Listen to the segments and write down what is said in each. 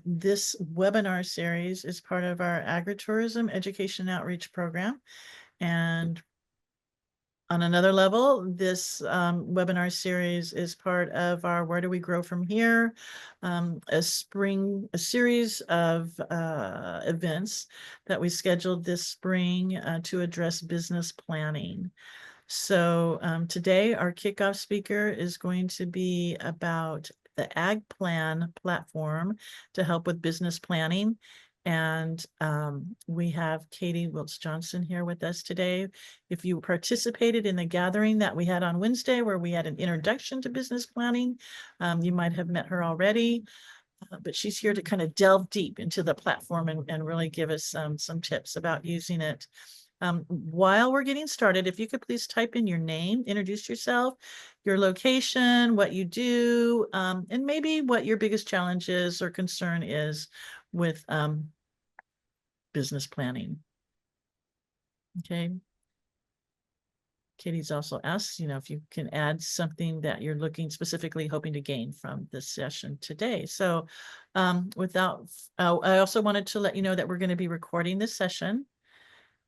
This webinar series is part of our agritourism education outreach program. And on another level, this webinar series is part of our Where Do We Grow From Here, a series of events that we scheduled this spring to address business planning. So today our kickoff speaker is going to be about the AgPlan platform to help with business planning. And we have Katie Wilts Johnson here with us today. If you participated in the gathering that we had on Wednesday, where we had an introduction to business planning, you might have met her already. But she's here to kind of delve deep into the platform and really give us some tips about using it. While we're getting started, if you could please type in your name, introduce yourself, your location, what you do, and maybe what your biggest challenge is or concern is with business planning. Okay. Katie's also asked, if you can add something that you're specifically hoping to gain from this session today. So I also wanted to let you know that we're going to be recording this session.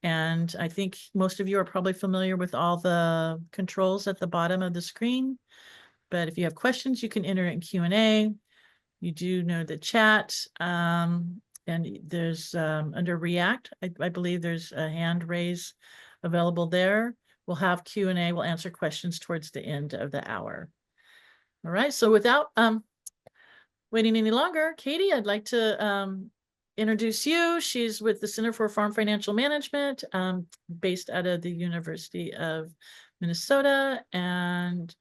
And I think most of you are probably familiar with all the controls at the bottom of the screen. But if you have questions, you can enter it in Q&A. You do know the chat. And there's under React, I believe there's a hand raise available there. We'll have Q&A. We'll answer questions towards the end of the hour. All right. So without waiting any longer, Katie, I'd like to introduce you. She's with the Center for Farm Financial Management, based out of the University of Minnesota. And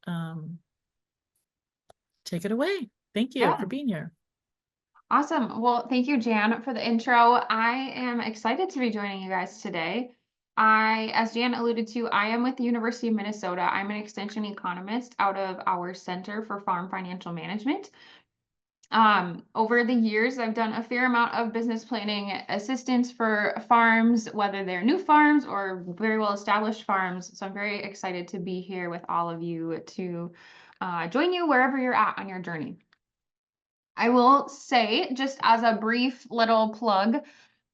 take it away. Thank you for being here. Awesome. Well, thank you, Jan, for the intro. I am excited to be joining you guys today. As Jan alluded to, I am with the University of Minnesota. I'm an extension economist out of our Center for Farm Financial Management. Over the years, I've done a fair amount of business planning assistance for farms, whether they're new farms or very well-established farms. So I'm very excited to be here with all of you to join you wherever you're at on your journey. I will say, just as a brief little plug,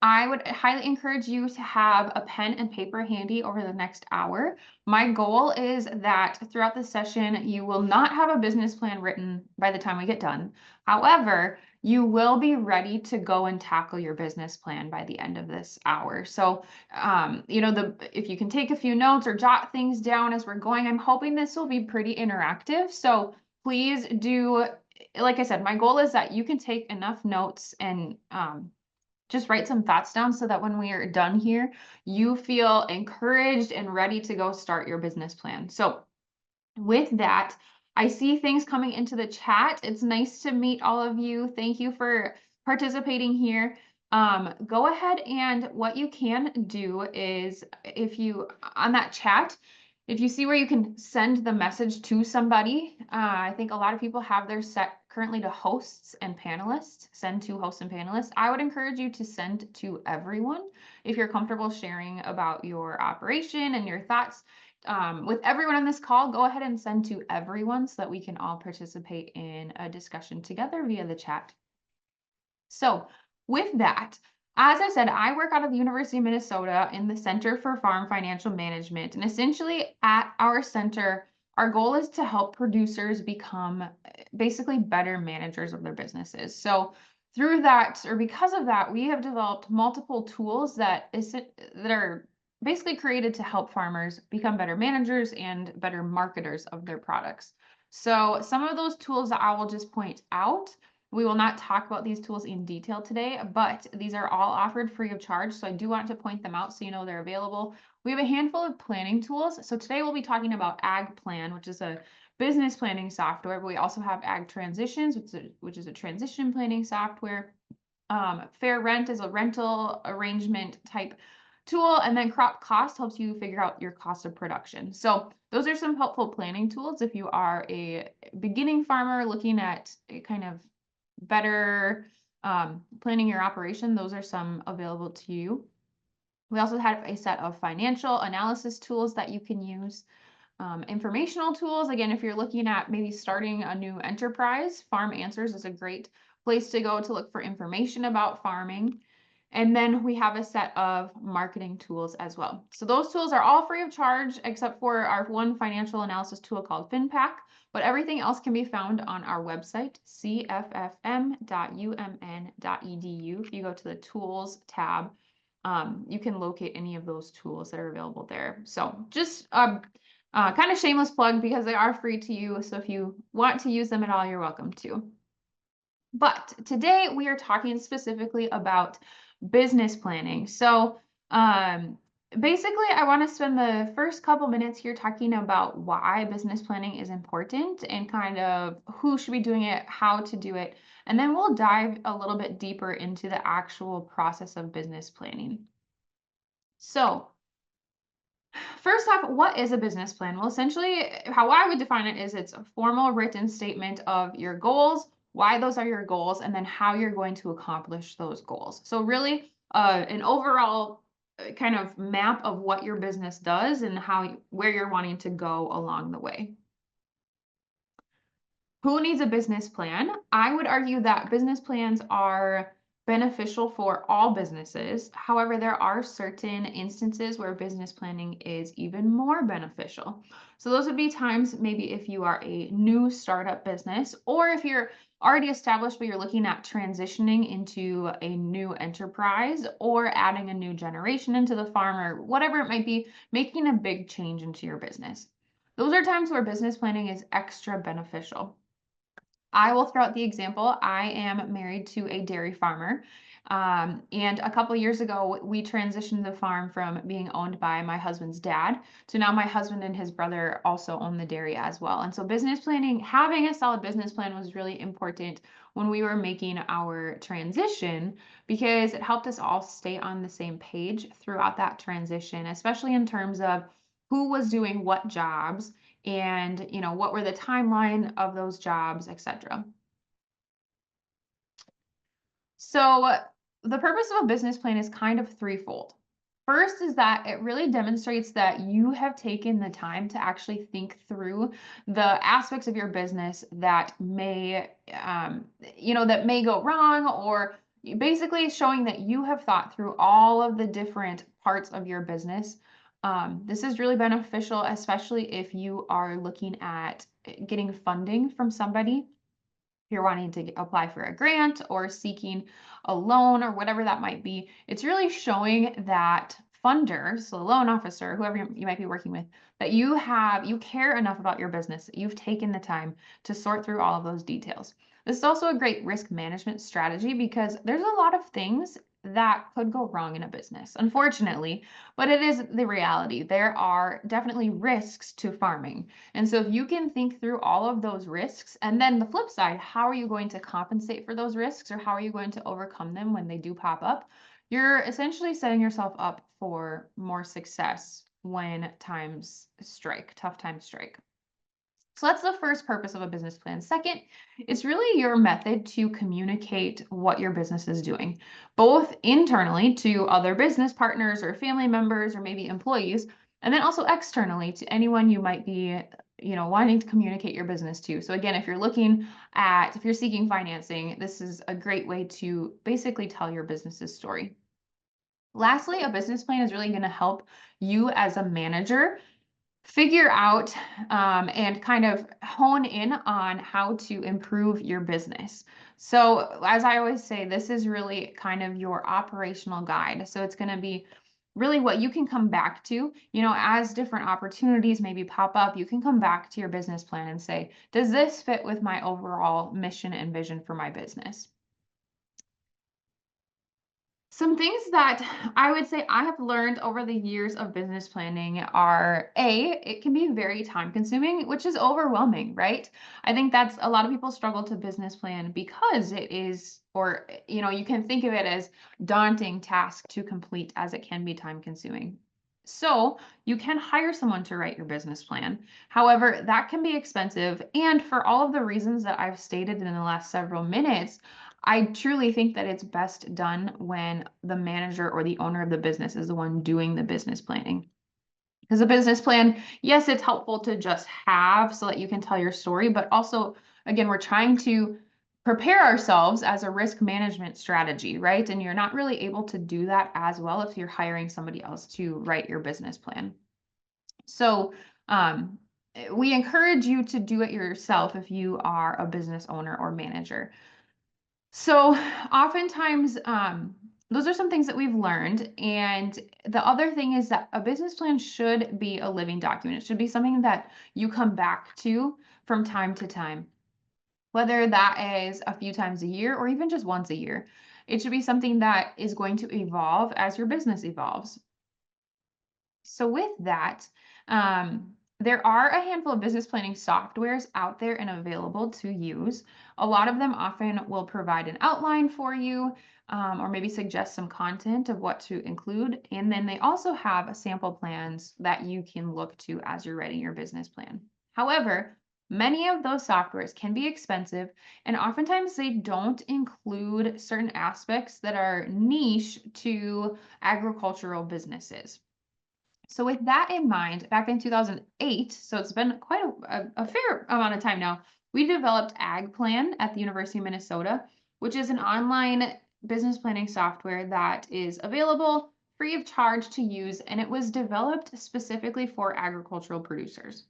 I would highly encourage you to have a pen and paper handy over the next hour. My goal is that throughout the session, you will not have a business plan written by the time we get done. However, you will be ready to go and tackle your business plan by the end of this hour. So, if you can take a few notes or jot things down as we're going, I'm hoping this will be pretty interactive. So please do, like I said, my goal is that you can take enough notes and just write some thoughts down so that when we are done here, you feel encouraged and ready to go start your business plan. So with that, I see things coming into the chat. It's nice to meet all of you. Thank you for participating here. Go ahead, and what you can do is, on that chat, if you see where you can send the message to somebody, I think a lot of people have their set currently to hosts and panelists, send to hosts and panelists. I would encourage you to send to everyone. If you're comfortable sharing about your operation and your thoughts with everyone on this call, go ahead and send to everyone so that we can all participate in a discussion together via the chat. So with that, as I said, I work out of the University of Minnesota in the Center for Farm Financial Management. And essentially at our center, our goal is to help producers become basically better managers of their businesses. So through that, or because of that, we have developed multiple tools that are basically created to help farmers become better managers and better marketers of their products. So some of those tools that I will just point out. We will not talk about these tools in detail today, but these are all offered free of charge. So I do want to point them out so you know they're available. We have a handful of planning tools. So today we'll be talking about AgPlan, which is a business planning software. But we also have Ag Transitions, which is a transition planning software. Fair Rent is a rental arrangement type tool, and then Crop Cost helps you figure out your cost of production. So those are some helpful planning tools if you are a beginning farmer looking at a kind of better planning your operation. Those are some available to you. We also have a set of financial analysis tools that you can use. Informational tools, again, if you're looking at maybe starting a new enterprise, Farm Answers is a great place to go to look for information about farming. And then we have a set of marketing tools as well. So those tools are all free of charge, except for our one financial analysis tool called FinPack, but everything else can be found on our website, cffm.umn.edu. If you go to the tools tab, you can locate any of those tools that are available there. So just kind of shameless plug because they are free to use. So if you want to use them at all, you're welcome to. But today we are talking specifically about business planning. So basically, I want to spend the first couple minutes here talking about why business planning is important and kind of who should be doing it, how to do it, and then we'll dive a little bit deeper into the actual process of business planning. So first off, what is a business plan? Well, essentially, how I would define it is it's a formal written statement of your goals, why those are your goals, and then how you're going to accomplish those goals. So really, an overall kind of map of what your business does and where you're wanting to go along the way. Who needs a business plan? I would argue that business plans are beneficial for all businesses. However, there are certain instances where business planning is even more beneficial. So those would be times maybe if you are a new startup business, or if you're already established but you're looking at transitioning into a new enterprise or adding a new generation into the farm or whatever it might be, making a big change into your business. Those are times where business planning is extra beneficial. I will throw out the example. I am married to a dairy farmer. And a couple years ago, we transitioned the farm from being owned by my husband's dad to now my husband and his brother also own the dairy as well. And so business planning, having a solid business plan was really important when we were making our transition because it helped us all stay on the same page throughout that transition, especially in terms of who was doing what jobs and what were the timeline of those jobs, etc. So the purpose of a business plan is kind of threefold. First is that it really demonstrates that you have taken the time to actually think through the aspects of your business that may go wrong, or basically showing that you have thought through all of the different parts of your business. This is really beneficial, especially if you are looking at getting funding from somebody. If you're wanting to apply for a grant or seeking a loan or whatever that might be, it's really showing that funder, so the loan officer, whoever you might be working with, that you care enough about your business, that you've taken the time to sort through all of those details. This is also a great risk management strategy because there's a lot of things that could go wrong in a business, unfortunately, but it is the reality. There are definitely risks to farming. And so if you can think through all of those risks, and then the flip side, how are you going to compensate for those risks or how are you going to overcome them when they do pop up? You're essentially setting yourself up for more success when tough times strike. So that's the first purpose of a business plan. Second, it's really your method to communicate what your business is doing, both internally to other business partners or family members or maybe employees, and then also externally to anyone you might be, wanting to communicate your business to. So again, if you're seeking financing, this is a great way to basically tell your business's story. Lastly, a business plan is really going to help you as a manager figure out and kind of hone in on how to improve your business. So as I always say, this is really kind of your operational guide. So it's going to be really what you can come back to, as different opportunities maybe pop up, you can come back to your business plan and say, does this fit with my overall mission and vision for my business? Some things that I would say I have learned over the years of business planning are it can be very time consuming, which is overwhelming, right? I think that's a lot of people struggle to business plan because it is, or, you can think of it as daunting task to complete as it can be time consuming. So you can hire someone to write your business plan. However, that can be expensive. And for all of the reasons that I've stated in the last several minutes, I truly think that it's best done when the manager or the owner of the business is the one doing the business planning. Because a business plan, yes, it's helpful to just have so that you can tell your story, but also, again, we're trying to prepare ourselves as a risk management strategy, right? And you're not really able to do that as well if you're hiring somebody else to write your business plan. So um, we encourage you to do it yourself if you are a business owner or manager. So oftentimes, those are some things that we've learned. And the other thing is that a business plan should be a living document. It should be something that you come back to from time to time, whether that is a few times a year or even just once a year. It should be something that is going to evolve as your business evolves. So with that, there are a handful of business planning softwares out there and available to use. A lot of them often will provide an outline for you, or maybe suggest some content of what to include. And then they also have sample plans that you can look to as you're writing your business plan. However, many of those softwares can be expensive, and oftentimes they don't include certain aspects that are niche to agricultural businesses. So with that in mind, back in 2008, so it's been quite a fair amount of time now, we developed AgPlan at the University of Minnesota, which is an online business planning software that is available free of charge to use, and it was developed specifically for agricultural producers.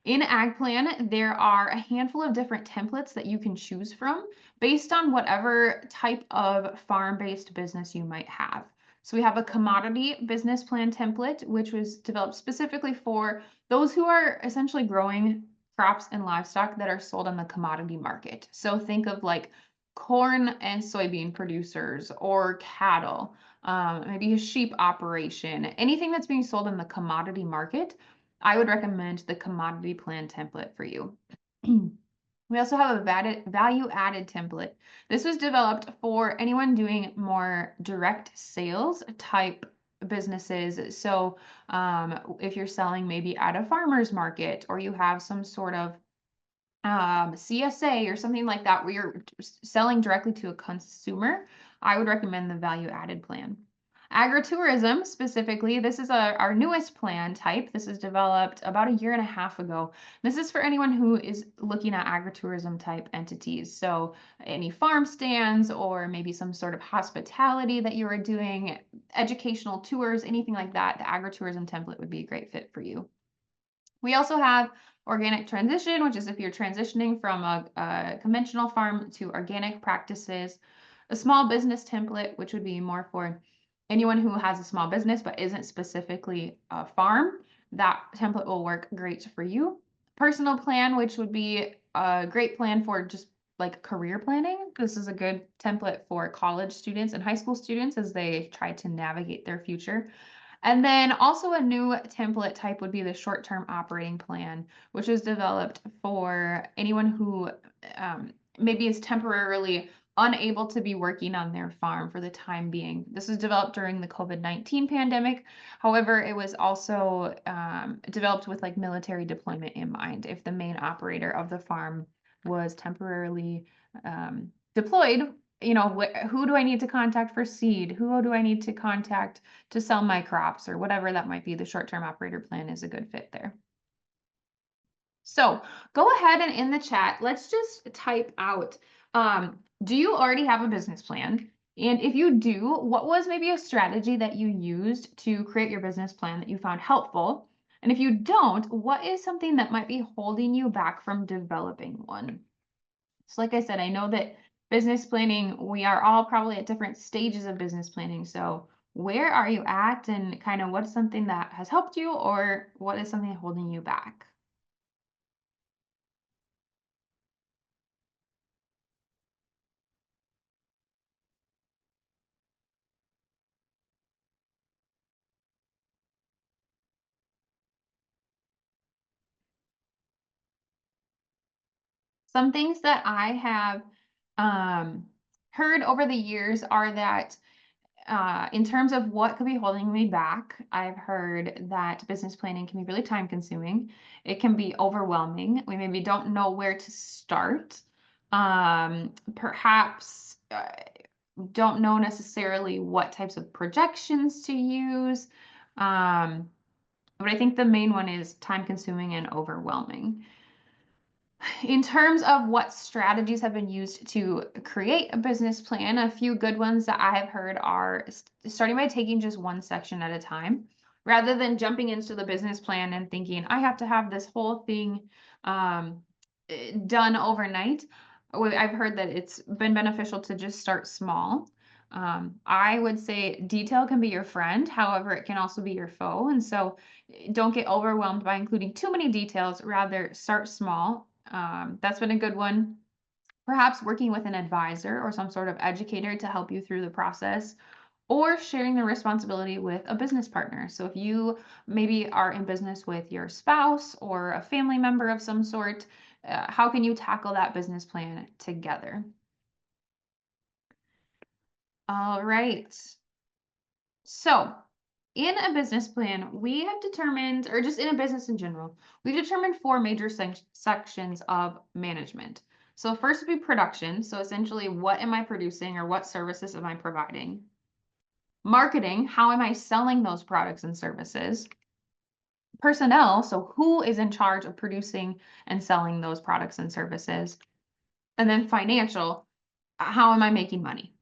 In AgPlan, there are a handful of different templates that you can choose from based on whatever type of farm-based business you might have. So we have a commodity business plan template, which was developed specifically for those who are essentially growing crops and livestock that are sold on the commodity market. So think of like corn and soybean producers or cattle, maybe a sheep operation, anything that's being sold in the commodity market. I would recommend the commodity plan template for you. We also have a value added template. This was developed for anyone doing more direct sales type businesses. So if you're selling maybe at a farmer's market, or you have some sort of CSA or something like that where you're selling directly to a consumer, I would recommend the value added plan. Agritourism specifically, this is our newest plan type. This is developed about a year and a half ago. This is for anyone who is looking at agritourism type entities. So any farm stands, or maybe some sort of hospitality that you are doing, educational tours, anything like that, the agritourism template would be a great fit for you. We also have organic transition, which is if you're transitioning from a conventional farm to organic practices. A small business template, which would be more for anyone who has a small business but isn't specifically a farm. That template will work great for you. Personal plan, which would be a great plan for just like career planning. This is a good template for college students and high school students as they try to navigate their future. And then also a new template type would be the short-term operating plan, which is developed for anyone who maybe is temporarily unable to be working on their farm for the time being. This was developed during the COVID-19 pandemic. However, it was also developed with like military deployment in mind. If the main operator of the farm was temporarily deployed, who do I need to contact for seed? Who do I need to contact to sell my crops, or whatever that might be? The short-term operator plan is a good fit there. So go ahead and in the chat, let's just type out, do you already have a business plan? And if you do, what was maybe a strategy that you used to create your business plan that you found helpful? And if you don't, what is something that might be holding you back from developing one? So like I said, I know that business planning, we are all probably at different stages of business planning. So where are you at, and kind of what's something that has helped you, or what is something holding you back? Some things that I have um, heard over the years are that in terms of what could be holding me back, I've heard that business planning can be really time consuming. It can be overwhelming. We maybe don't know where to start. Perhaps don't know necessarily what types of projections to use. But I think the main one is time consuming and overwhelming. In terms of what strategies have been used to create a business plan, a few good ones that I have heard are starting by taking just one section at a time, rather than jumping into the business plan and thinking, I have to have this whole thing done overnight. I've heard that it's been beneficial to just start small. I would say detail can be your friend, however, it can also be your foe. And so don't get overwhelmed by including too many details, rather start small. That's been a good one. Perhaps working with an advisor or some sort of educator to help you through the process, or sharing the responsibility with a business partner. So if you maybe are in business with your spouse or a family member of some sort, how can you tackle that business plan together? All right. So in a business plan, we have determined, or just in a business in general, we determined four major sections of management. So first would be production. So essentially, what am I producing or what services am I providing? Marketing, how am I selling those products and services? Personnel, so who is in charge of producing and selling those products and services? And then financial, how am I making money?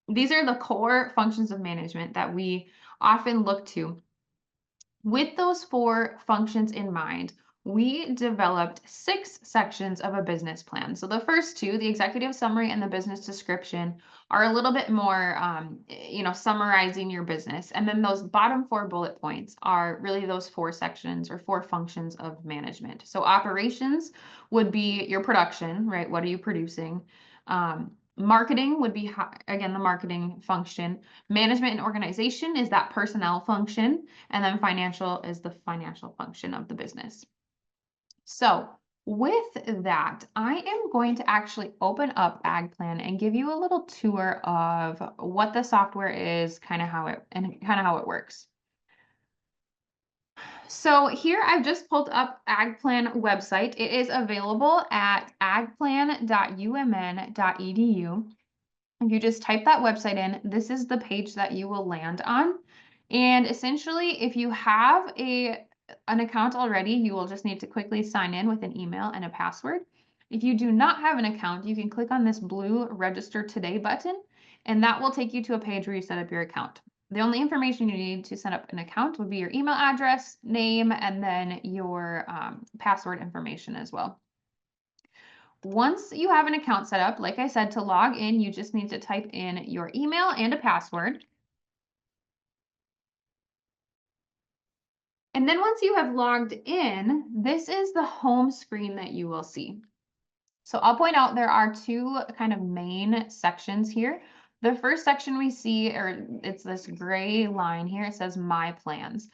These are the core functions of management that we often look to. With those four functions in mind, we developed 6 sections of a business plan. So the first two, the executive summary and the business description, are a little bit more, summarizing your business. And then those bottom 4 bullet points are really those 4 sections or 4 functions of management. So operations would be your production, right? What are you producing? Marketing would be, again, the marketing function. Management and organization is that personnel function. And then financial is the financial function of the business. So with that, I am going to actually open up AgPlan and give you a little tour of what the software is, kind of how it works. So here I've just pulled up AgPlan website. It is available at agplan.umn.edu. If you just type that website in, this is the page that you will land on. And essentially, if you have an account already, you will just need to quickly sign in with an email and a password. If you do not have an account, you can click on this blue Register Today button, and that will take you to a page where you set up your account. The only information you need to set up an account would be your email address, name, and then your password information as well. Once you have an account set up, like I said, to log in, you just need to type in your email and a password. And then once you have logged in, this is the home screen that you will see. So I'll point out there are 2 kind of main sections here. The first section we see, or it's this gray line here, it says My Plans.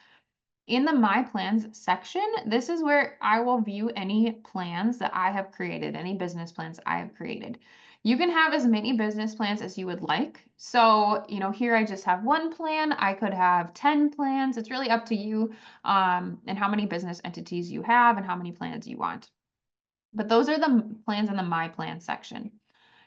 In the My Plans section, this is where I will view any plans that I have created, any business plans I have created. You can have as many business plans as you would like. So, here I just have 1 plan. I could have 10 plans. It's really up to you, and how many business entities you have and how many plans you want. But those are the plans in the My Plan section.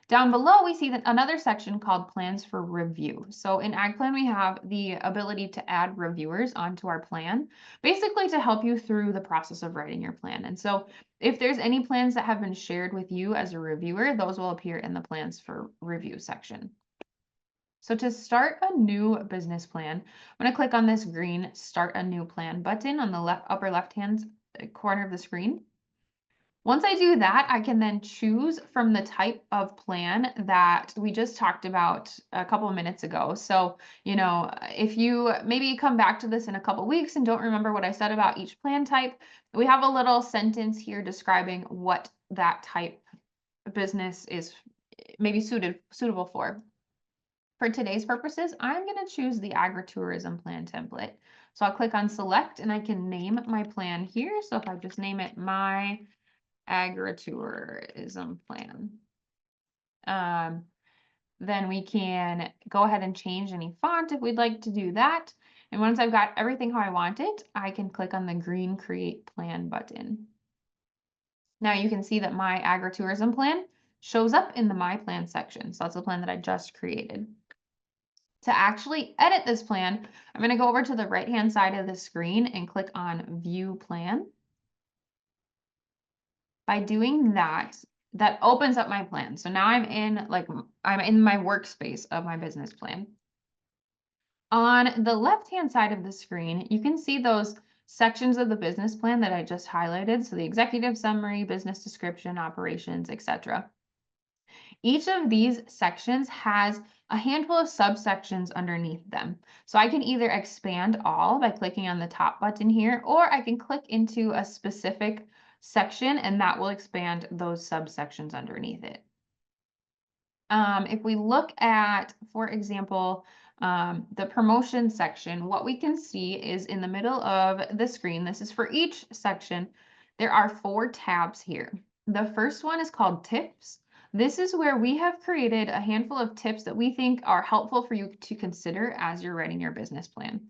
Down below, we see that another section called Plans for Review. So in AgPlan, we have the ability to add reviewers onto our plan, basically to help you through the process of writing your plan. And so if there's any plans that have been shared with you as a reviewer, those will appear in the Plans for Review section. So to start a new business plan, I'm going to click on this green Start a New Plan button on the upper left-hand corner of the screen. Once I do that, I can then choose from the type of plan that we just talked about a couple of minutes ago. So, if you maybe come back to this in a couple of weeks and don't remember what I said about each plan type, we have a little sentence here describing what that type of business is maybe suitable for. For today's purposes, I'm going to choose the agritourism plan template. So I'll click on select and I can name my plan here. So if I just name it my agritourism plan. Then we can go ahead and change any font if we'd like to do that. And once I've got everything how I want it, I can click on the green Create Plan button. Now you can see that my agritourism plan shows up in the My Plan section. So that's the plan that I just created. To actually edit this plan, I'm going to go over to the right-hand side of the screen and click on View Plan. By doing that, that opens up my plan. So now I'm in my workspace of my business plan. On the left-hand side of the screen, you can see those sections of the business plan that I just highlighted. So the executive summary, business description, operations, etc. Each of these sections has a handful of subsections underneath them. So I can either expand all by clicking on the top button here, or I can click into a specific section and that will expand those subsections underneath it. If we look at, for example, the promotion section, what we can see is in the middle of the screen, this is for each section, there are 4 tabs here. The first one is called Tips. This is where we have created a handful of tips that we think are helpful for you to consider as you're writing your business plan.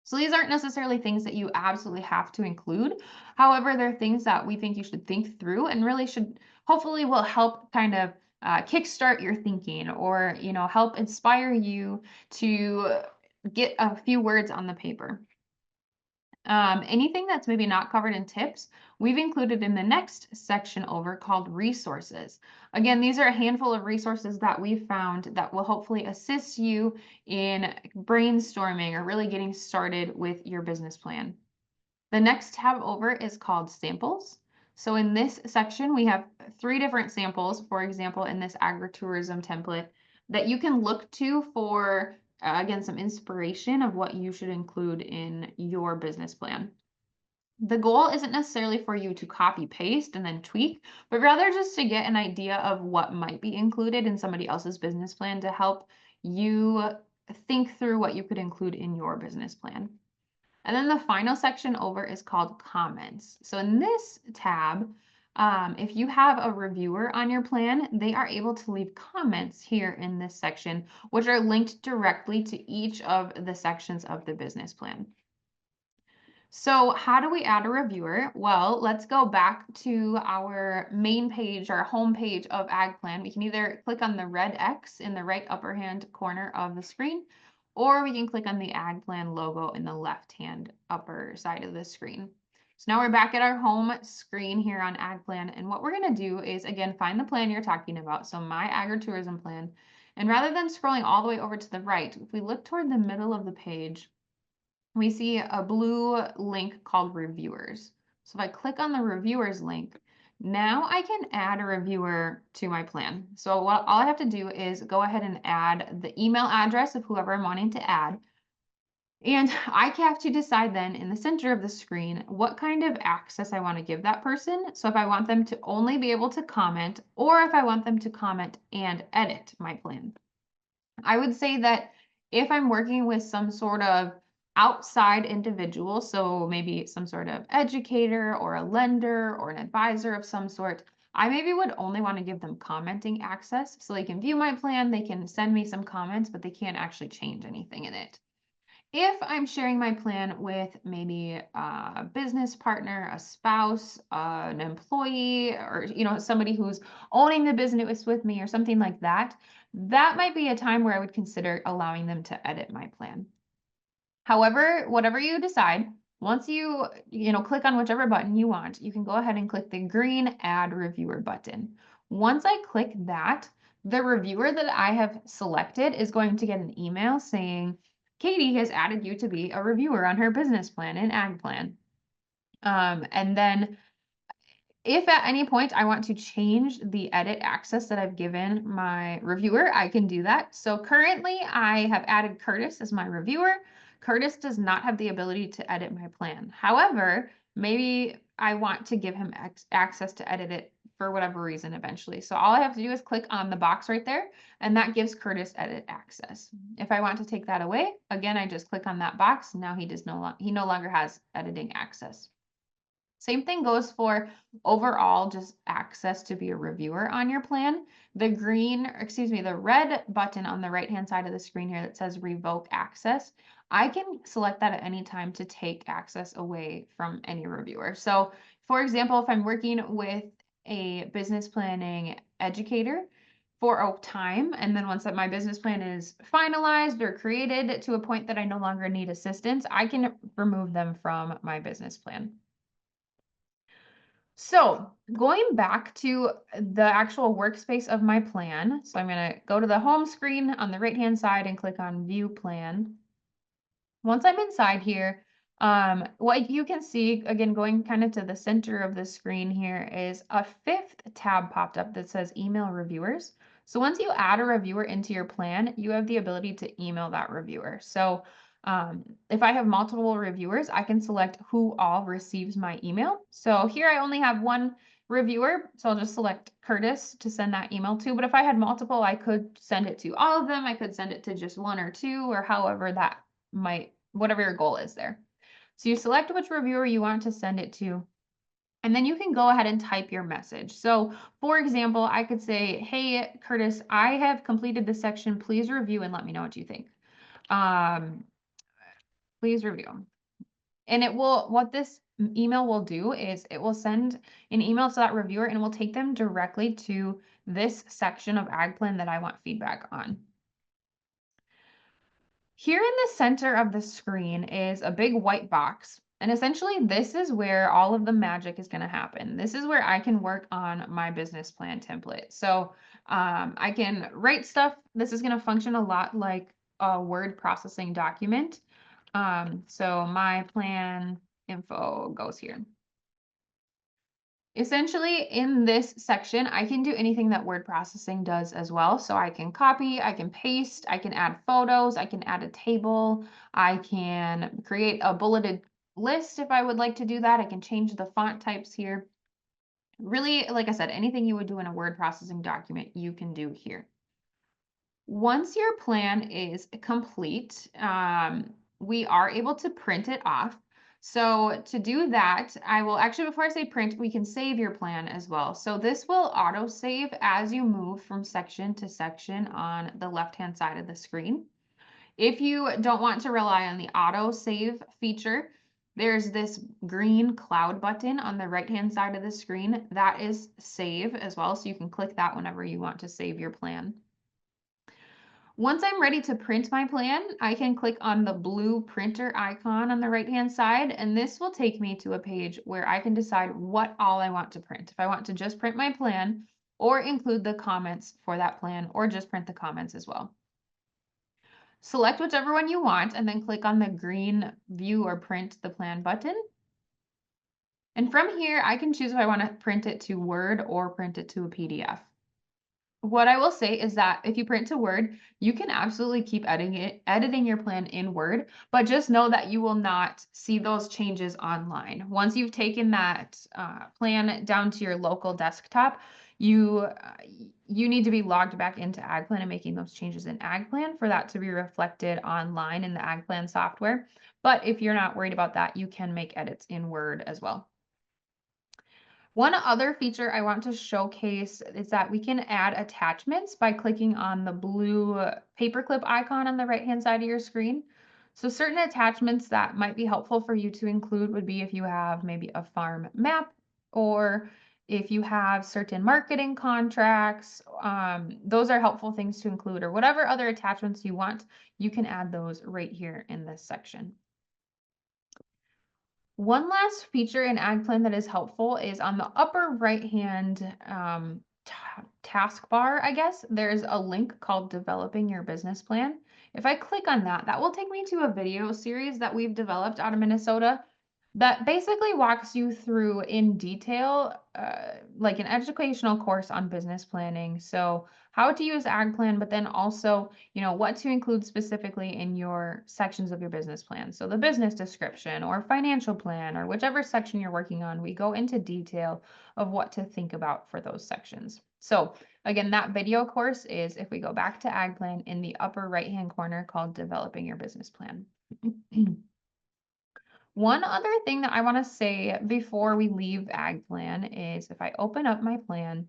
So these aren't necessarily things that you absolutely have to include. However, they're things that we think you should think through and really should hopefully will help kind of kickstart your thinking, or help inspire you to get a few words on the paper. Anything that's maybe not covered in tips, we've included in the next section over called resources. Again, these are a handful of resources that we've found that will hopefully assist you in brainstorming or really getting started with your business plan. The next tab over is called samples. So in this section, we have 3 different samples, for example, in this agritourism template that you can look to for again, some inspiration of what you should include in your business plan. The goal isn't necessarily for you to copy paste and then tweak, but rather just to get an idea of what might be included in somebody else's business plan to help you think through what you could include in your business plan. And then the final section over is called comments. So in this tab, if you have a reviewer on your plan, they are able to leave comments here in this section, which are linked directly to each of the sections of the business plan. So how do we add a reviewer? Well, let's go back to our main page, our home page of AgPlan. We can either click on the red X in the right upper hand corner of the screen, or we can click on the AgPlan logo in the left-hand upper side of the screen. So now we're back at our home screen here on AgPlan, and what we're going to do is, again, find the plan you're talking about, so my agritourism plan, and rather than scrolling all the way over to the right, if we look toward the middle of the page, we see a blue link called reviewers. So if I click on the reviewers link, now I can add a reviewer to my plan. So all I have to do is go ahead and add the email address of whoever I'm wanting to add. And I have to decide then in the center of the screen what kind of access I want to give that person. So if I want them to only be able to comment, or if I want them to comment and edit my plan. I would say that if I'm working with some sort of outside individual, so maybe some sort of educator or a lender or an advisor of some sort, I maybe would only want to give them commenting access so they can view my plan, they can send me some comments, but they can't actually change anything in it. If I'm sharing my plan with maybe a business partner, a spouse, an employee, or somebody who's owning the business with me or something like that, that might be a time where I would consider allowing them to edit my plan. However, whatever you decide, once you click on whichever button you want, you can go ahead and click the green Add Reviewer button. Once I click that, the reviewer that I have selected is going to get an email saying, Katie has added you to be a reviewer on her business plan in AgPlan. And then if at any point I want to change the edit access that I've given my reviewer, I can do that. So currently I have added Curtis as my reviewer. Curtis does not have the ability to edit my plan. However, maybe I want to give him access to edit it for whatever reason eventually. So all I have to do is click on the box right there, and that gives Curtis edit access. If I want to take that away, again, I just click on that box. Now he no longer has editing access. Same thing goes for overall just access to be a reviewer on your plan. The red button on the right-hand side of the screen here that says revoke access, I can select that at any time to take access away from any reviewer. So for example, if I'm working with a business planning educator for a time, and then once that my business plan is finalized or created to a point that I no longer need assistance, I can remove them from my business plan. So going back to the actual workspace of my plan. So I'm going to go to the home screen on the right-hand side and click on View Plan. Once I'm inside here, what you can see, again, going kind of to the center of the screen here, is a fifth tab popped up that says Email Reviewers. So once you add a reviewer into your plan, you have the ability to email that reviewer. So if I have multiple reviewers, I can select who all receives my email. So here I only have one reviewer, so I'll just select Curtis to send that email to. But if I had multiple, I could send it to all of them. I could send it to just one or two, or however that might, whatever your goal is there. So you select which reviewer you want to send it to, and then you can go ahead and type your message. So for example, I could say, hey, Curtis, I have completed this section. Please review and let me know what you think. Please review. And it will, what this email will do is it will send an email to that reviewer and it will take them directly to this section of AgPlan that I want feedback on. Here in the center of the screen is a big white box. And essentially, this is where all of the magic is going to happen. This is where I can work on my business plan template. So I can write stuff. This is going to function a lot like a word processing document. So my plan info goes here. Essentially, in this section, I can do anything that word processing does as well. So I can copy, I can paste, I can add photos, I can add a table, I can create a bulleted list if I would like to do that. I can change the font types here. Really, like I said, anything you would do in a word processing document, you can do here. Once your plan is complete, we are able to print it off. So to do that, I will actually, before I say print, we can save your plan as well. So this will auto save as you move from section to section on the left-hand side of the screen. If you don't want to rely on the auto save feature, there's this green cloud button on the right-hand side of the screen. That is save as well. So you can click that whenever you want to save your plan. Once I'm ready to print my plan, I can click on the blue printer icon on the right-hand side, and this will take me to a page where I can decide what all I want to print. If I want to just print my plan or include the comments for that plan, or just print the comments as well. Select whichever one you want and then click on the green view or print the plan button. And from here, I can choose if I want to print it to Word or print it to a PDF. What I will say is that if you print to Word, you can absolutely keep editing your plan in Word, but just know that you will not see those changes online. Once you've taken that plan down to your local desktop, you need to be logged back into AgPlan and making those changes in AgPlan for that to be reflected online in the AgPlan software. But if you're not worried about that, you can make edits in Word as well. One other feature I want to showcase is that we can add attachments by clicking on the blue paperclip icon on the right-hand side of your screen. So certain attachments that might be helpful for you to include would be if you have maybe a farm map, or if you have certain marketing contracts, those are helpful things to include, or whatever other attachments you want, you can add those right here in this section. One last feature in AgPlan that is helpful is on the upper right-hand taskbar, I guess, there's a link called Developing Your Business Plan. If I click on that, that will take me to a video series that we've developed out of Minnesota that basically walks you through in detail, like an educational course on business planning. So how to use AgPlan, but then also, what to include specifically in your sections of your business plan. So the business description or financial plan or whichever section you're working on, we go into detail of what to think about for those sections. So again, that video course is, if we go back to AgPlan, in the upper right-hand corner called Developing Your Business Plan. One other thing that I want to say before we leave AgPlan is if I open up my plan,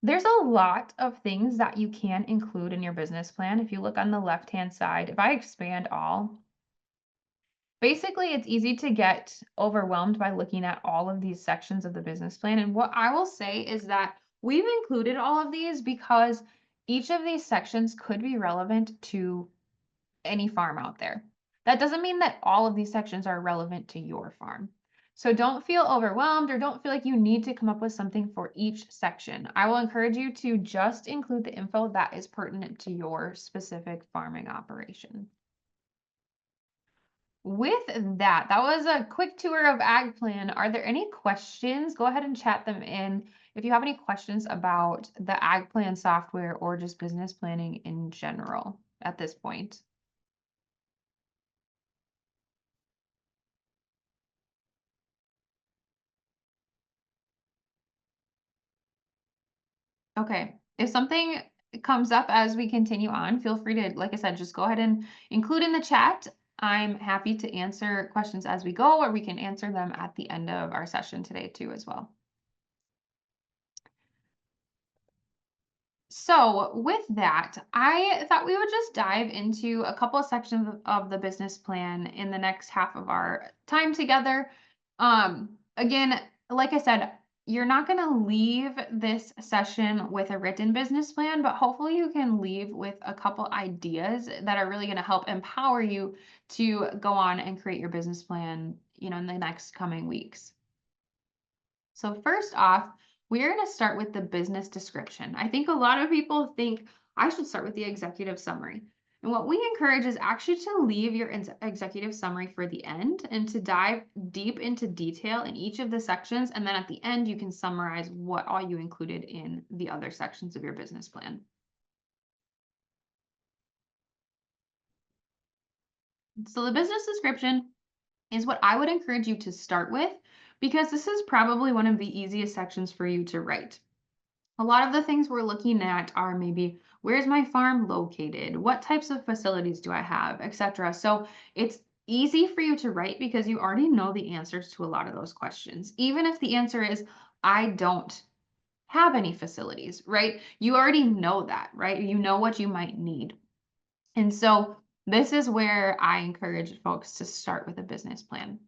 there's a lot of things that you can include in your business plan. If you look on the left-hand side, if I expand all, basically it's easy to get overwhelmed by looking at all of these sections of the business plan. And what I will say is that we've included all of these because each of these sections could be relevant to any farm out there. That doesn't mean that all of these sections are relevant to your farm. So don't feel overwhelmed or don't feel like you need to come up with something for each section. I will encourage you to just include the info that is pertinent to your specific farming operation. With that, that was a quick tour of AgPlan. Are there any questions? Go ahead and chat them in. If you have any questions about the AgPlan software or just business planning in general at this point. Okay. If something comes up as we continue on, feel free to, like I said, just go ahead and include in the chat. I'm happy to answer questions as we go, or we can answer them at the end of our session today too as well. So with that, I thought we would just dive into a couple of sections of the business plan in the next half of our time together. Again, like I said, you're not going to leave this session with a written business plan, but hopefully you can leave with a couple ideas that are really going to help empower you to go on and create your business plan, in the next coming weeks. So first off, we're going to start with the business description. I think a lot of people think I should start with the executive summary. And what we encourage is actually to leave your executive summary for the end and to dive deep into detail in each of the sections. And then at the end, you can summarize what all you included in the other sections of your business plan. So the business description is what I would encourage you to start with, because this is probably one of the easiest sections for you to write. A lot of the things we're looking at are maybe, where's my farm located? What types of facilities do I have, etc. So it's easy for you to write because you already know the answers to a lot of those questions. Even if the answer is, I don't have any facilities, right? You already know that, right? You know what you might need. And so this is where I encourage folks to start with a business plan.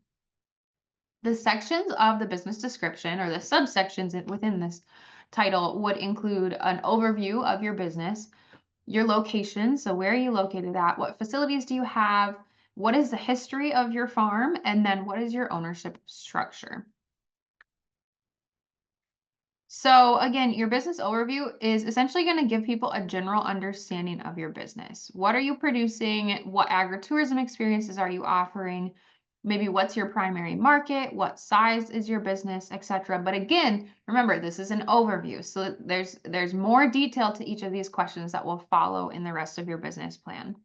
The sections of the business description, or the subsections within this title, would include an overview of your business, your location, so where are you located at, what facilities do you have, what is the history of your farm, and then what is your ownership structure. So again, your business overview is essentially going to give people a general understanding of your business. What are you producing? What agritourism experiences are you offering? Maybe what's your primary market? What size is your business, etc. But again, remember, this is an overview. So there's more detail to each of these questions that will follow in the rest of your business plan.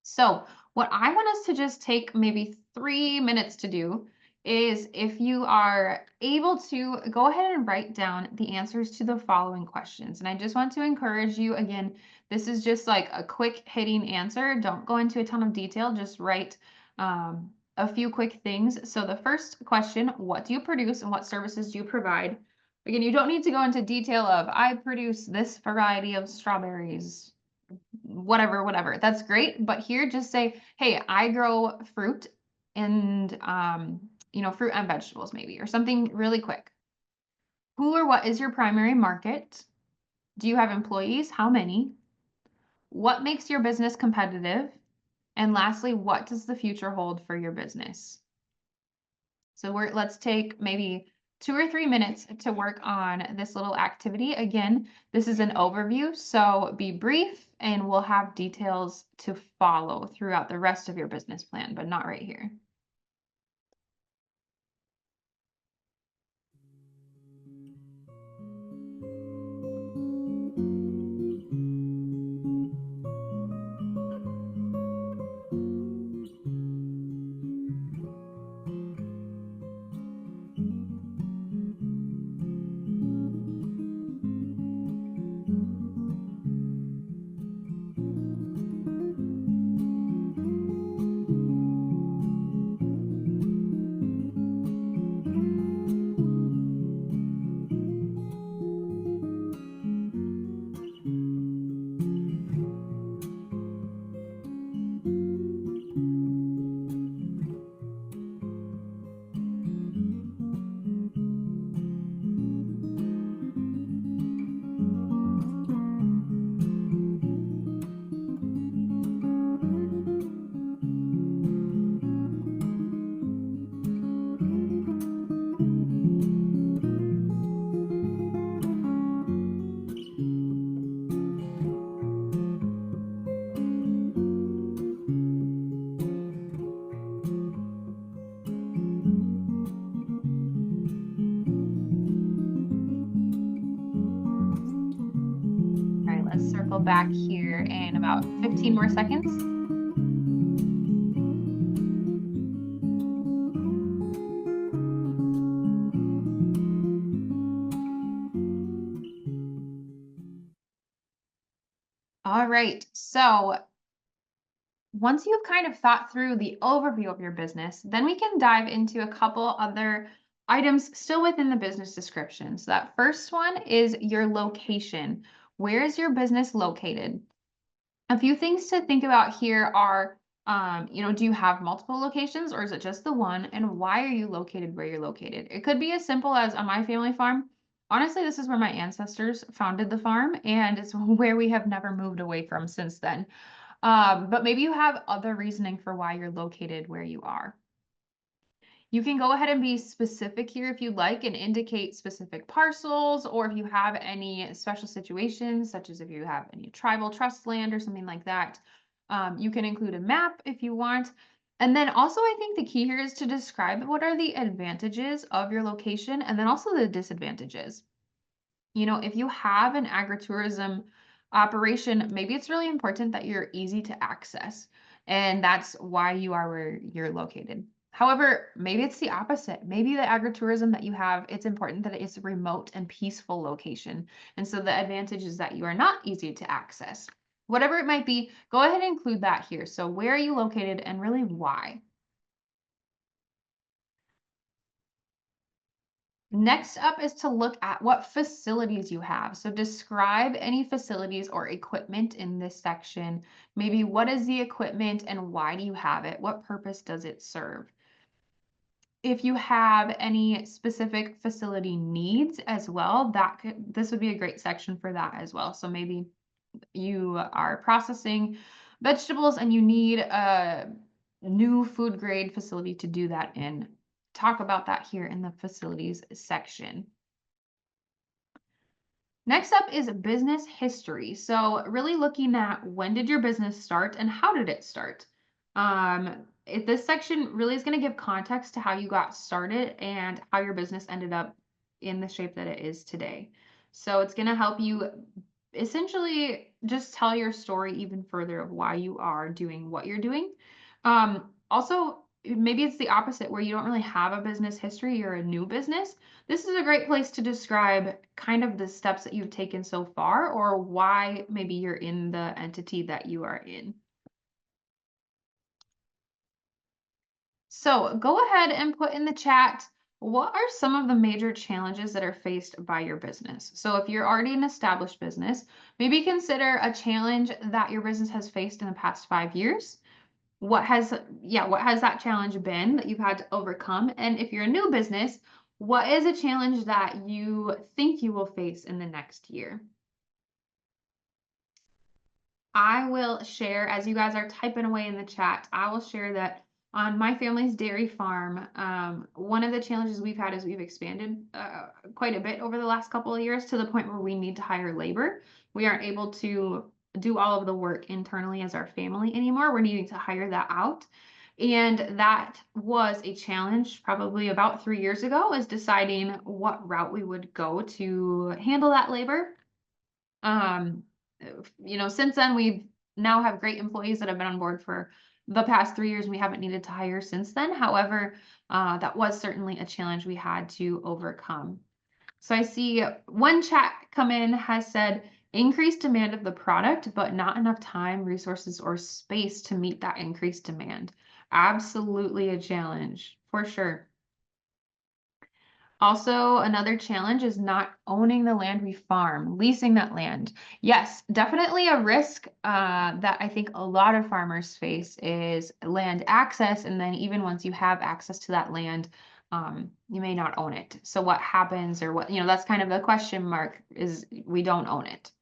So what I want us to just take maybe 3 minutes to do is, if you are able to, go ahead and write down the answers to the following questions. And I just want to encourage you, again, this is just like a quick hitting answer. Don't go into a ton of detail, just write a few quick things. So the first question, what do you produce and what services do you provide? Again, you don't need to go into detail of, I produce this variety of strawberries, whatever. That's great. But here, just say, hey, I grow fruit and, fruit and vegetables maybe, or something really quick. Who or what is your primary market? Do you have employees? How many? What makes your business competitive? And lastly, what does the future hold for your business? So let's take maybe 2 or 3 minutes to work on this little activity. Again, this is an overview, so be brief and we'll have details to follow throughout the rest of your business plan, but not right here. video back here in about 15 more seconds. All right, so once you've kind of thought through the overview of your business, then we can dive into a couple other items still within the business description. So that first one is your location. Where is your business located? A few things to think about here are, do you have multiple locations or is it just the one? And why are you located where you're located? It could be as simple as on my family farm. Honestly, this is where my ancestors founded the farm, and it's where we have never moved away from since then. But maybe you have other reasoning for why you're located where you are. You can go ahead and be specific here if you'd like and indicate specific parcels, or if you have any special situations, such as if you have any tribal trust land or something like that. You can include a map if you want. And then also, I think the key here is to describe what are the advantages of your location and then also the disadvantages. If you have an agritourism operation, maybe it's really important that you're easy to access, and that's why you are where you're located. However, maybe it's the opposite. Maybe the agritourism that you have, it's important that it's a remote and peaceful location. And so the advantage is that you are not easy to access. Whatever it might be, go ahead and include that here. So where are you located and really why? Next up is to look at what facilities you have. So describe any facilities or equipment in this section. Maybe what is the equipment and why do you have it? What purpose does it serve? If you have any specific facility needs as well, this would be a great section for that as well. So maybe you are processing vegetables and you need a new food grade facility to do that in. Talk about that here in the facilities section. Next up is business history. So really looking at when did your business start and how did it start? This section really is going to give context to how you got started and how your business ended up in the shape that it is today. So it's going to help you essentially just tell your story even further of why you are doing what you're doing. Also, maybe it's the opposite where you don't really have a business history, you're a new business. This is a great place to describe kind of the steps that you've taken so far or why maybe you're in the entity that you are in. So go ahead and put in the chat, what are some of the major challenges that are faced by your business? So if you're already an established business, maybe consider a challenge that your business has faced in the past 5 years. What has that challenge been that you've had to overcome? And if you're a new business, what is a challenge that you think you will face in the next year? I will share, as you guys are typing away in the chat, I will share that on my family's dairy farm, one of the challenges we've had is we've expanded quite a bit over the last couple of years to the point where we need to hire labor. We aren't able to do all of the work internally as our family anymore. We're needing to hire that out. And that was a challenge probably about 3 years ago, is deciding what route we would go to handle that labor. Since then we've now have great employees that have been on board for the past 3 years. We haven't needed to hire since then. However, that was certainly a challenge we had to overcome. So I see one chat come in has said, increased demand of the product, but not enough time, resources, or space to meet that increased demand. Absolutely a challenge, for sure. Also, another challenge is not owning the land we farm, leasing that land. Yes, definitely a risk that I think a lot of farmers face is land access. And then even once you have access to that land, you may not own it. So what happens, or that's kind of the question mark, is we don't own it.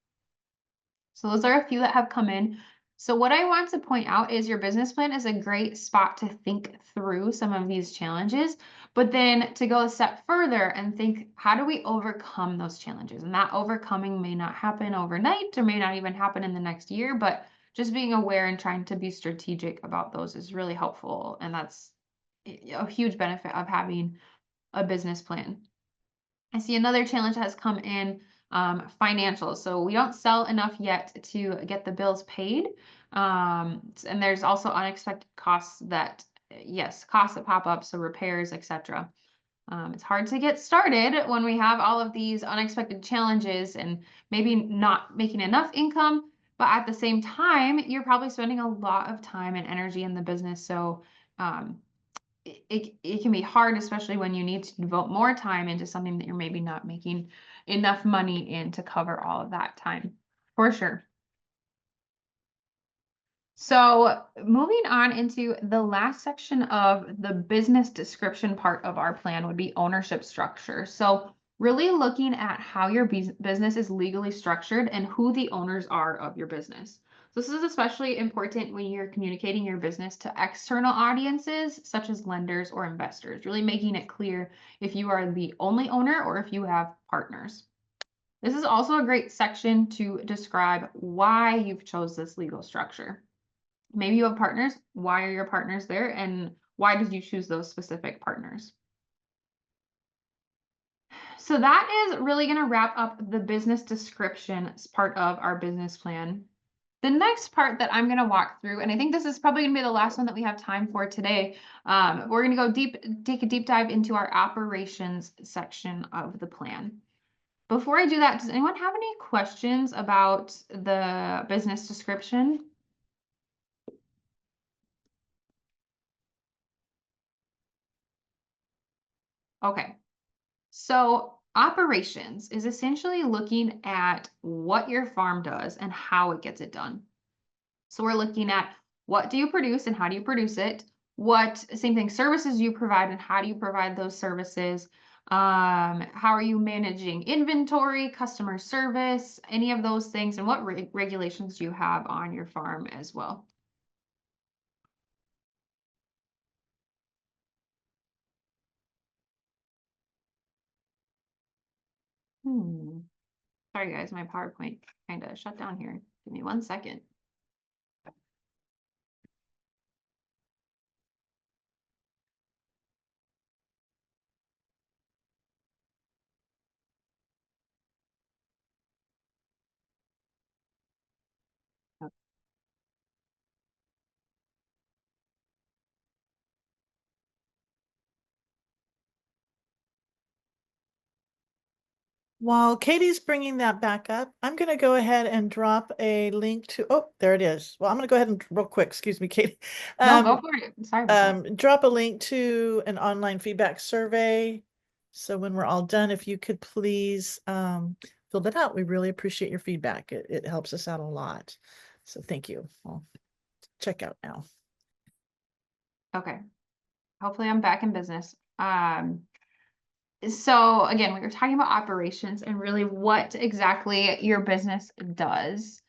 So those are a few that have come in. So what I want to point out is your business plan is a great spot to think through some of these challenges, but then to go a step further and think, how do we overcome those challenges? And that overcoming may not happen overnight or may not even happen in the next year, but just being aware and trying to be strategic about those is really helpful. And that's a huge benefit of having a business plan. I see another challenge that has come in. financials. So we don't sell enough yet to get the bills paid. And there's also unexpected costs that, yes, costs that pop up, so repairs, etc. It's hard to get started when we have all of these unexpected challenges and maybe not making enough income, but at the same time, you're probably spending a lot of time and energy in the business. So um, it can be hard, especially when you need to devote more time into something that you're maybe not making enough money in to cover all of that time, for sure. So moving on into the last section of the business description part of our plan would be ownership structure. So really looking at how your business is legally structured and who the owners are of your business. So this is especially important when you're communicating your business to external audiences, such as lenders or investors, really making it clear if you are the only owner or if you have partners. This is also a great section to describe why you've chose this legal structure. Maybe you have partners. Why are your partners there? And why did you choose those specific partners? So that is really going to wrap up the business description part of our business plan. The next part that I'm going to walk through, and I think this is probably going to be the last one that we have time for today, we're going to go take a deep dive into our operations section of the plan. Before I do that, does anyone have any questions about the business description? Okay. So operations is essentially looking at what your farm does and how it gets it done. So we're looking at what do you produce and how do you produce it? What same thing services you provide and how do you provide those services? How are you managing inventory, customer service, any of those things, and what regulations do you have on your farm as well? Sorry guys, my PowerPoint kind of shut down here. Give me 1 second. While Katie's bringing that back up, I'm going to go ahead and drop a link to, oh, there it is. Well, I'm going to go ahead and real quick, excuse me, Katie. No, go for it. Sorry about that. Drop a link to an online feedback survey. So when we're all done, if you could please fill that out. We really appreciate your feedback. It helps us out a lot. So thank you. I'll check out now. Okay. Hopefully I'm back in business. So again, we were talking about operations and really what exactly your business does.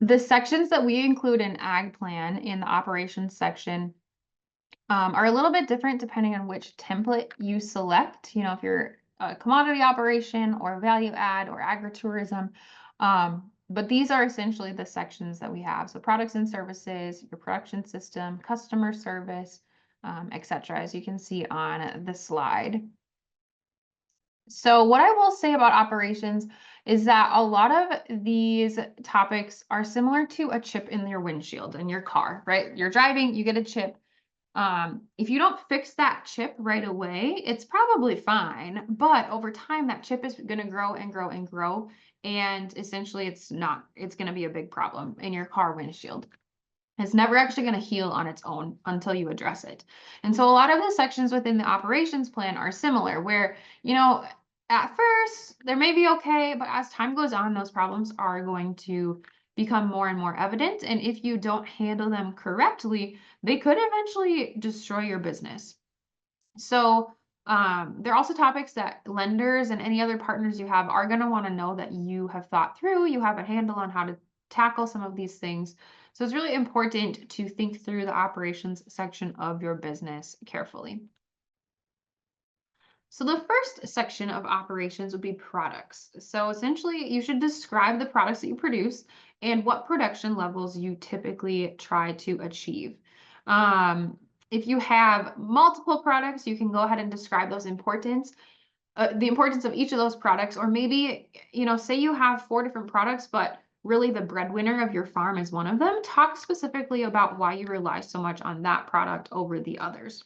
The sections that we include in AgPlan in the operations section are a little bit different depending on which template you select. You know, if you're a commodity operation or value add or agritourism. But these are essentially the sections that we have. So products and services, your production system, customer service, etc., as you can see on the slide. So what I will say about operations is that a lot of these topics are similar to a chip in your windshield in your car, right? You're driving, you get a chip. If you don't fix that chip right away, it's probably fine, but over time that chip is going to grow and grow and grow. And essentially it's going to be a big problem in your car windshield. It's never actually going to heal on its own until you address it. And so a lot of the sections within the operations plan are similar where, you know, at first they may be okay, but as time goes on, those problems are going to become more and more evident. And if you don't handle them correctly, they could eventually destroy your business. So there are also topics that lenders and any other partners you have are going to want to know that you have thought through, you have a handle on how to tackle some of these things. So it's really important to think through the operations section of your business carefully. So the first section of operations would be products. So essentially you should describe the products that you produce and what production levels you typically try to achieve. If you have multiple products, you can go ahead and describe those importance. the importance of each of those products, or maybe, say you have 4 different products, but really the breadwinner of your farm is one of them. Talk specifically about why you rely so much on that product over the others.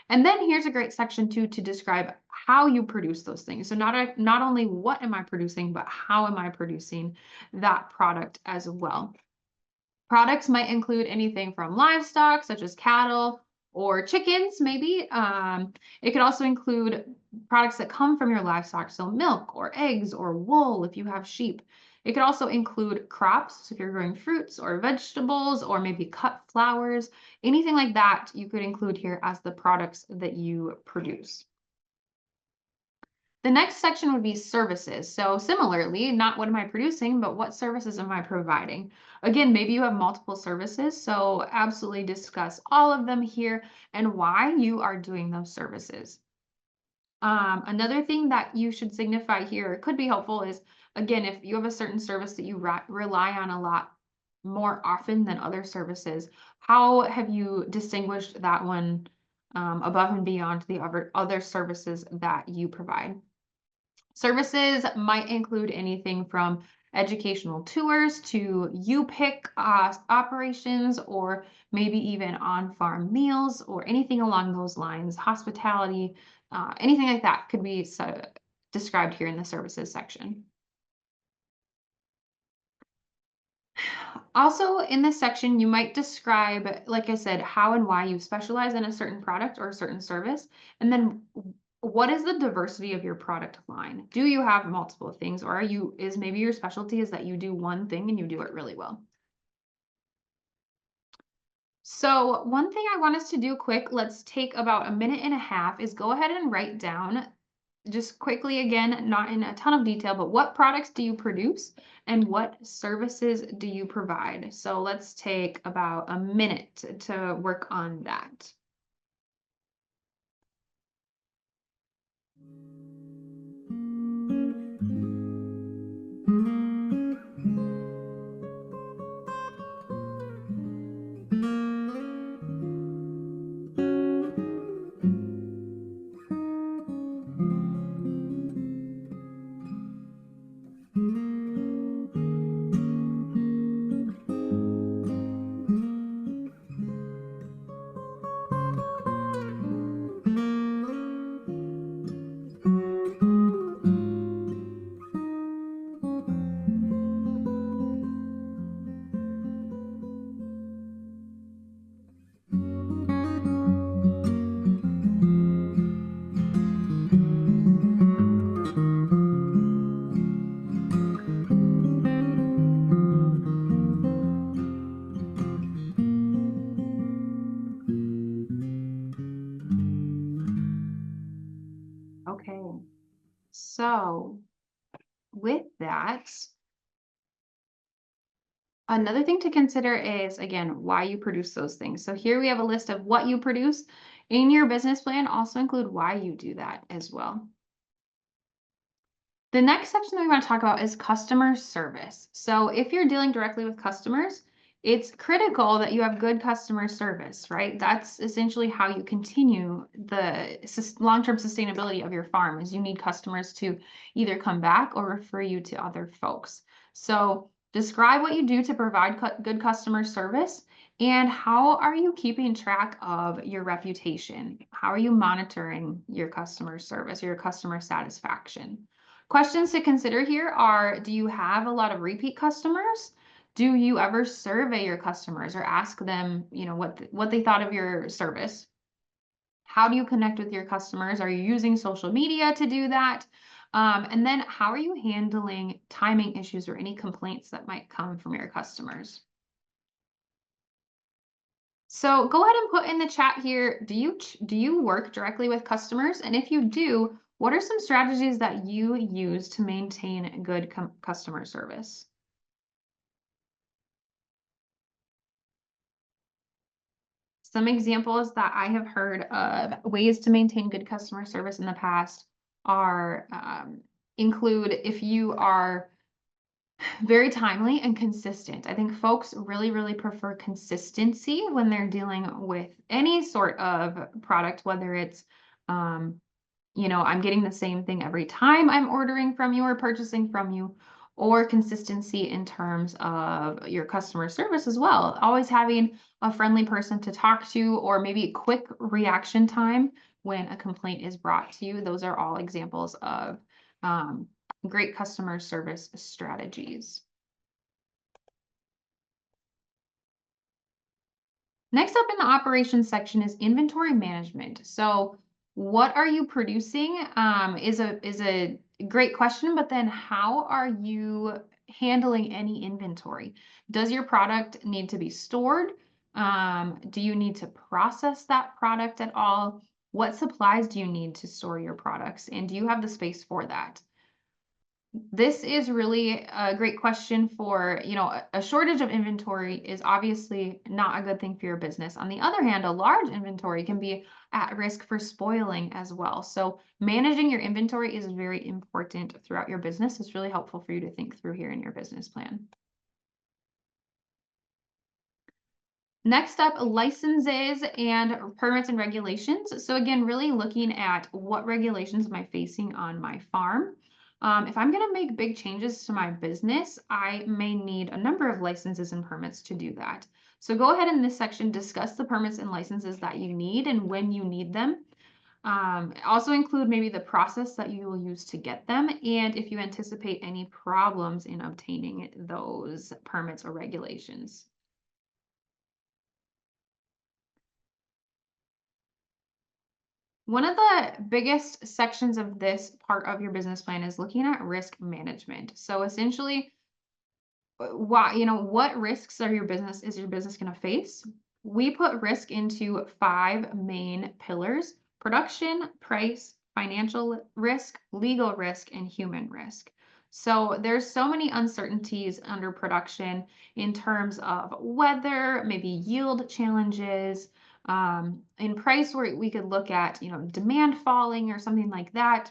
And then here's a great section too to describe how you produce those things. So not only what am I producing, but how am I producing that product as well. Products might include anything from livestock, such as cattle or chickens, maybe. It could also include products that come from your livestock, so milk or eggs or wool if you have sheep. It could also include crops, so if you're growing fruits or vegetables or maybe cut flowers, anything like that you could include here as the products that you produce. The next section would be services. So similarly, not what am I producing, but what services am I providing? Again, maybe you have multiple services, so absolutely discuss all of them here and why you are doing those services. Another thing that you should signify here could be helpful is, again, if you have a certain service that you rely on a lot more often than other services, how have you distinguished that one above and beyond the other services that you provide? Services might include anything from educational tours to U-Pick operations, or maybe even on-farm meals or anything along those lines. Hospitality, anything like that could be described here in the services section. Also, in this section, you might describe, like I said, how and why you specialize in a certain product or a certain service, and then what is the diversity of your product line? Do you have multiple things, or is maybe your specialty is that you do one thing and you do it really well? So one thing I want us to do quick, let's take about a minute and a half, is go ahead and write down just quickly, again, not in a ton of detail, but what products do you produce and what services do you provide? So let's take about a minute to work on that. Okay, so with that, another thing to consider is, again, why you produce those things. So here we have a list of what you produce. In your business plan, also include why you do that as well. The next section that we want to talk about is customer service. So if you're dealing directly with customers, it's critical that you have good customer service, right? That's essentially how you continue the long-term sustainability of your farm, is you need customers to either come back or refer you to other folks. So describe what you do to provide good customer service, and how are you keeping track of your reputation? How are you monitoring your customer service or your customer satisfaction? Questions to consider here are, do you have a lot of repeat customers? Do you ever survey your customers or ask them, what they thought of your service? How do you connect with your customers? Are you using social media to do that? And then how are you handling timing issues or any complaints that might come from your customers? So go ahead and put in the chat here, do you work directly with customers? And if you do, what are some strategies that you use to maintain good customer service? Some examples that I have heard of ways to maintain good customer service in the past are include if you are very timely and consistent. I think folks really, really prefer consistency when they're dealing with any sort of product, whether it's I'm getting the same thing every time I'm ordering from you or purchasing from you, or consistency in terms of your customer service as well. Always having a friendly person to talk to, or maybe quick reaction time when a complaint is brought to you. Those are all examples of great customer service strategies. Next up in the operations section is inventory management. So what are you producing is a great question, but then how are you handling any inventory? Does your product need to be stored? Do you need to process that product at all? What supplies do you need to store your products? And do you have the space for that? This is really a great question for, a shortage of inventory is obviously not a good thing for your business. On the other hand, a large inventory can be at risk for spoiling as well. So managing your inventory is very important throughout your business. It's really helpful for you to think through here in your business plan. Next up, licenses and permits and regulations. So again, really looking at what regulations am I facing on my farm. If I'm going to make big changes to my business, I may need a number of licenses and permits to do that. So go ahead in this section, discuss the permits and licenses that you need and when you need them. Also include maybe the process that you will use to get them, and if you anticipate any problems in obtaining those permits or regulations. One of the biggest sections of this part of your business plan is looking at risk management. So essentially, what risks is your business going to face? We put risk into 5 main pillars: production, price, financial risk, legal risk, and human risk. So there's so many uncertainties under production in terms of weather, maybe yield challenges. In price, where we could look at, demand falling or something like that.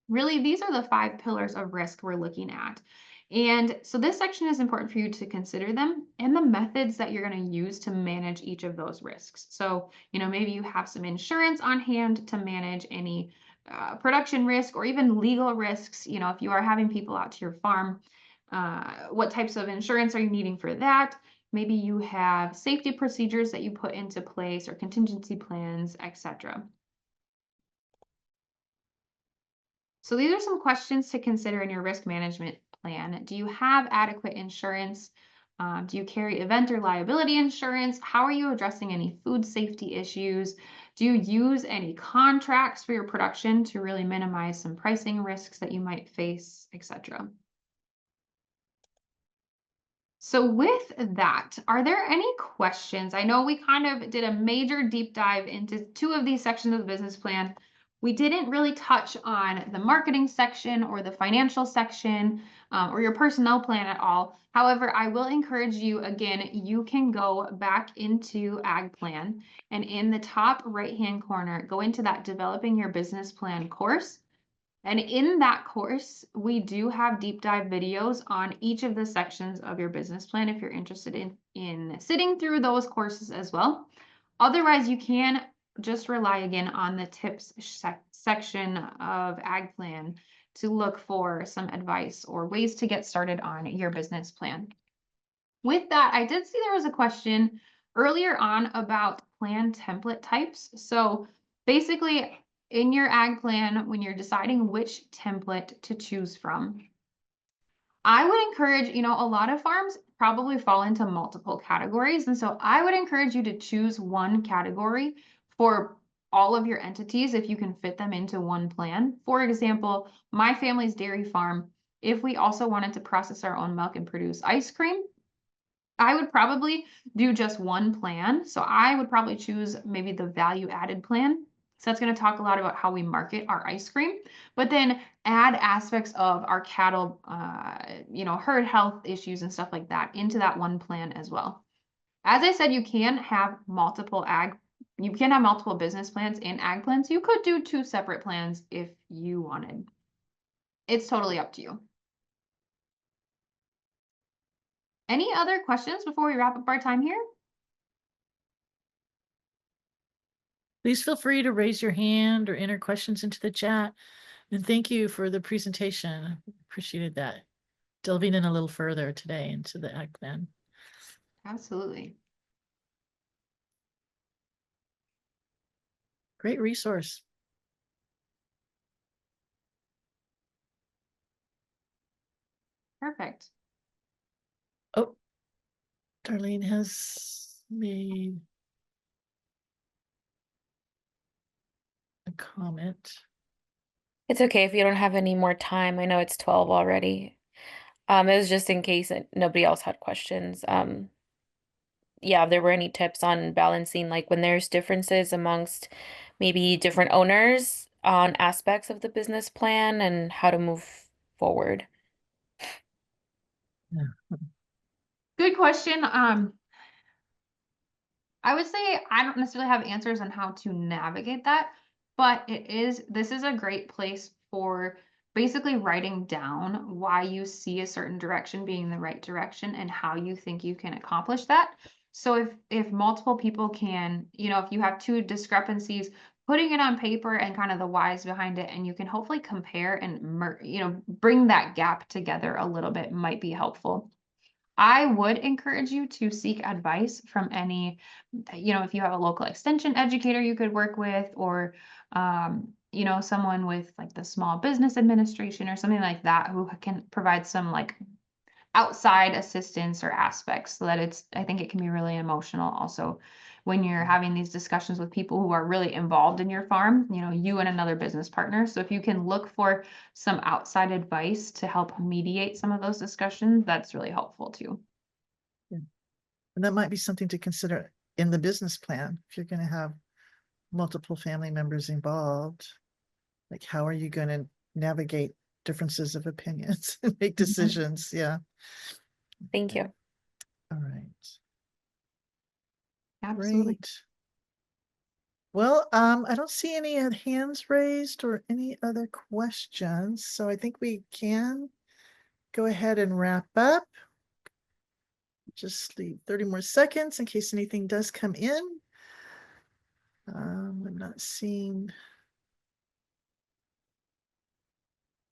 Really, these are the 5 pillars of risk we're looking at. And so this section is important for you to consider them and the methods that you're going to use to manage each of those risks. So, maybe you have some insurance on hand to manage any production risk or even legal risks. If you are having people out to your farm, what types of insurance are you needing for that? Maybe you have safety procedures that you put into place or contingency plans, etc. So these are some questions to consider in your risk management plan. Do you have adequate insurance? Do you carry event or liability insurance? How are you addressing any food safety issues? Do you use any contracts for your production to really minimize some pricing risks that you might face, etc.? So with that, are there any questions? I know we kind of did a major deep dive into 2 of these sections of the business plan. We didn't really touch on the marketing section or the financial section or your personnel plan at all. However, I will encourage you, again, you can go back into AgPlan, and in the top right-hand corner, go into that Developing Your Business Plan course. And in that course, we do have deep dive videos on each of the sections of your business plan if you're interested in sitting through those courses as well. Otherwise, you can just rely again on the tips section of AgPlan to look for some advice or ways to get started on your business plan. With that, I did see there was a question earlier on about plan template types. So basically, in your ag plan, when you're deciding which template to choose from, I would encourage, a lot of farms probably fall into multiple categories. And so I would encourage you to choose one category for all of your entities if you can fit them into one plan. For example, my family's dairy farm, if we also wanted to process our own milk and produce ice cream, I would probably do just one plan. So I would probably choose maybe the value added plan. So that's going to talk a lot about how we market our ice cream, but then add aspects of our cattle, herd health issues and stuff like that into that one plan as well. As I said, you can have multiple business plans in ag plans. You could do 2 separate plans if you wanted. It's totally up to you. Any other questions before we wrap up our time here? Please feel free to raise your hand or enter questions into the chat. And thank you for the presentation. Appreciated that. Delving in a little further today into the AgPlan. Absolutely. Great resource. Perfect. Oh, Darlene has made a comment. It's okay if you don't have any more time. I know it's 12 already. It was just in case nobody else had questions. Yeah, if there were any tips on balancing, like when there's differences amongst maybe different owners on aspects of the business plan and how to move forward. Good question. I would say I don't necessarily have answers on how to navigate that, but this is a great place for basically writing down why you see a certain direction being the right direction and how you think you can accomplish that. So if multiple people can, if you have two discrepancies, putting it on paper and kind of the whys behind it, and you can hopefully compare and bring that gap together a little bit might be helpful. I would encourage you to seek advice from any, if you have a local extension educator you could work with, or, someone with like the Small Business Administration or something like that who can provide some like outside assistance or aspects so that I think it can be really emotional also when you're having these discussions with people who are really involved in your farm, you and another business partner. So if you can look for some outside advice to help mediate some of those discussions, that's really helpful too. Yeah. And that might be something to consider in the business plan if you're going to have multiple family members involved. Like, how are you going to navigate differences of opinions and make decisions? Yeah. Thank you. All right. Absolutely. Great. Well, I don't see any hands raised or any other questions, so I think we can go ahead and wrap up. Just leave 30 more seconds in case anything does come in. I'm not seeing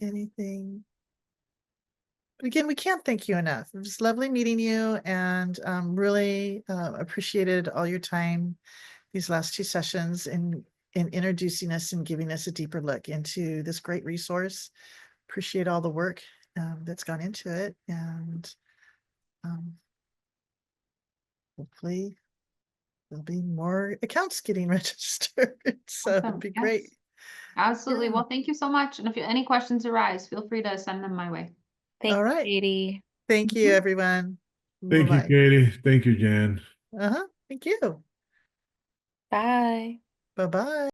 anything. But again, we can't thank you enough. It was lovely meeting you, and really appreciated all your time these last two sessions in introducing us and giving us a deeper look into this great resource. Appreciate all the work that's gone into it, and hopefully there'll be more accounts getting registered. So Awesome. it'd be Yes, great. absolutely. Yeah. Well, thank you so much. And if any questions arise, feel free to send them my way. Thank All you, right. Katie. Thank you, everyone. Thank you, Bye-bye. Katie. Thank you, Jan. Thank you. Bye. Bye-bye.